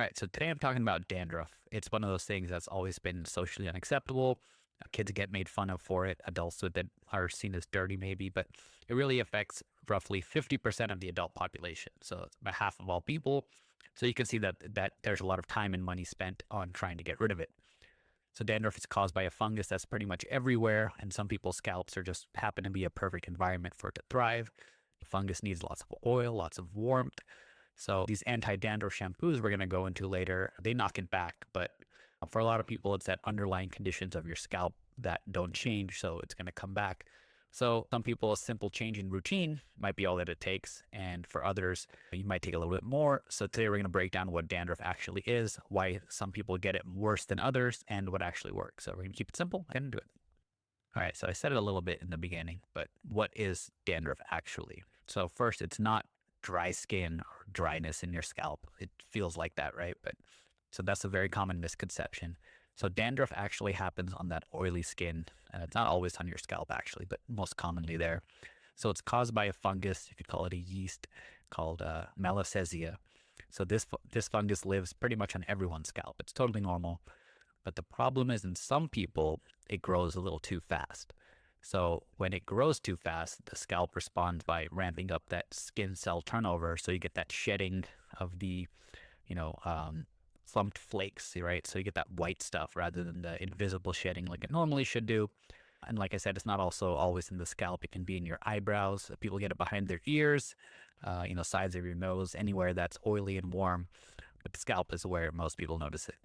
All right, so today I'm talking about dandruff. It's one of those things that's always been socially unacceptable. Kids get made fun of for it. Adults with it are seen as dirty, maybe, but it really affects roughly 50% of the adult population. So it's about half of all people. So you can see that there's a lot of time and money spent on trying to get rid of it. So dandruff is caused by a fungus that's pretty much everywhere, and some people's scalps are just happen to be a perfect environment for it to thrive. The fungus needs lots of oil, lots of warmth. So these anti-dandruff shampoos we're going to go into later, they knock it back. But for a lot of people, it's that underlying conditions of your scalp that don't change. So it's going to come back. So some people, a simple change in routine might be all that it takes. And for others, you might take a little bit more. So today we're going to break down what dandruff actually is, why some people get it worse than others, and what actually works. So we're going to keep it simple and get into it. All right, so I said it a little bit in the beginning, but what is dandruff actually? So first, it's not dry skin or dryness in your scalp. It feels like that, right? But so that's a very common misconception. So dandruff actually happens on that oily skin, and it's not always on your scalp actually, but most commonly there. So it's caused by a fungus, you could call it a yeast, called Malassezia. So this fungus lives pretty much on everyone's scalp. It's totally normal. But the problem is in some people, it grows a little too fast. So when it grows too fast, the scalp responds by ramping up that skin cell turnover. So you get that shedding of the, clumped flakes, right? So you get that white stuff rather than the invisible shedding like it normally should do. And like I said, it's not also always in the scalp. It can be in your eyebrows. People get it behind their ears, sides of your nose, anywhere that's oily and warm. But the scalp is where most people notice it.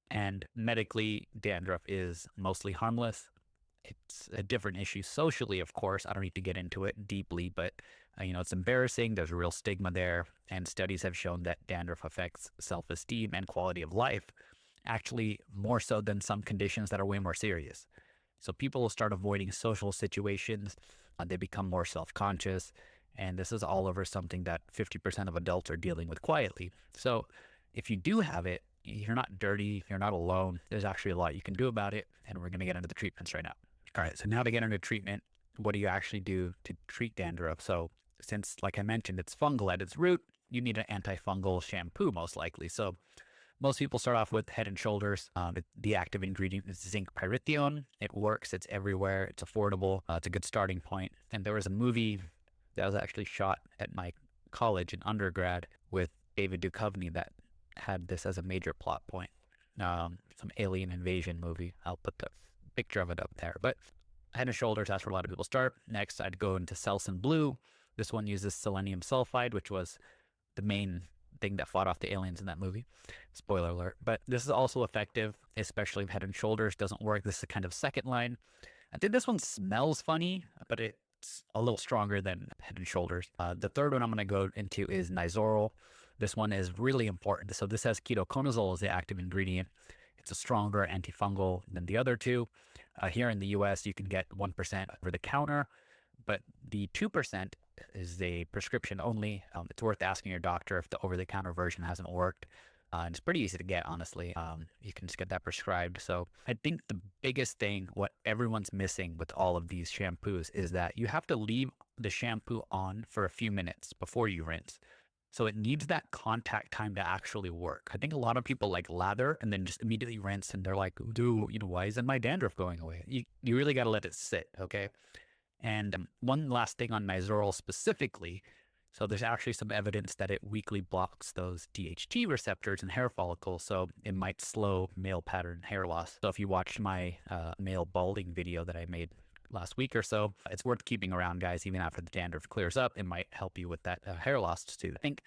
And medically, dandruff is mostly harmless. It's a different issue socially, of course. I don't need to get into it deeply, but it's embarrassing. There's a real stigma there, and studies have shown that dandruff affects self-esteem and quality of life, actually more so than some conditions that are way more serious. So people will start avoiding social situations. They become more self-conscious, and this is all over something that 50% of adults are dealing with quietly. So if you do have it, you're not dirty, you're not alone. There's actually a lot you can do about it, and we're going to get into the treatments right now. All right, so now to get into treatment, what do you actually do to treat dandruff? So since, like I mentioned, it's fungal at its root, you need an antifungal shampoo most likely. So most people start off with Head and Shoulders. The active ingredient is zinc pyrithione. It works, it's everywhere, it's affordable, it's a good starting point. And there was a movie that was actually shot at my college in undergrad with David Duchovny that had this as a major plot point. Some alien invasion movie. I'll put the picture of it up there. But Head and Shoulders, that's where a lot of people start. Next, I'd go into Selsun Blue. This one uses selenium sulfide, which was the main thing that fought off the aliens in that movie. Spoiler alert. But this is also effective, especially if Head and Shoulders doesn't work. This is a kind of second line. I think this one smells funny, but it's a little stronger than Head and Shoulders. The third one I'm going to go into is Nizoral. This one is really important. So this has ketoconazole as the active ingredient. It's a stronger antifungal than the other two. Here in the US, you can get 1% over the counter, but the 2% is a prescription only. It's worth asking your doctor if the over-the-counter version hasn't worked. And it's pretty easy to get, honestly. You can just get that prescribed. So I think the biggest thing, what everyone's missing with all of these shampoos, is that you have to leave the shampoo on for a few minutes before you rinse. So it needs that contact time to actually work. I think a lot of people like lather and then just immediately rinse, and they're like, dude, why isn't my dandruff going away? You really got to let it sit, okay? And one last thing on Nizoral specifically. So there's actually some evidence that it weakly blocks those DHT receptors in hair follicles, so it might slow male pattern hair loss. So if you watched my male balding video that I made last week or so, it's worth keeping around, guys. Even after the dandruff clears up, it might help you with that hair loss too. I think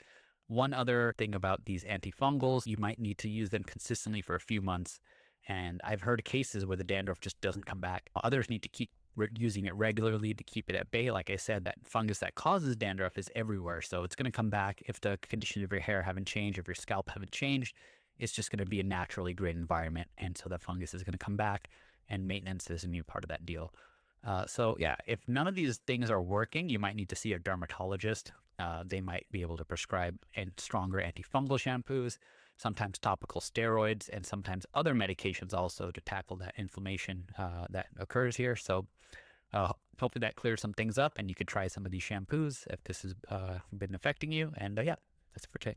one other thing about these antifungals, you might need to use them consistently for a few months. And I've heard cases where the dandruff just doesn't come back. Others need to keep using it regularly to keep it at bay. Like I said, that fungus that causes dandruff is everywhere. So it's going to come back if the condition of your hair haven't changed, if your scalp haven't changed. It's just going to be a naturally great environment. And so that fungus is going to come back, and maintenance is a new part of that deal. So yeah, if none of these things are working, you might need to see a dermatologist. They might be able to prescribe stronger antifungal shampoos, sometimes topical steroids, and sometimes other medications also to tackle that inflammation that occurs here. So hopefully that clears some things up, and you could try some of these shampoos if this has been affecting you. And yeah, that's it for today.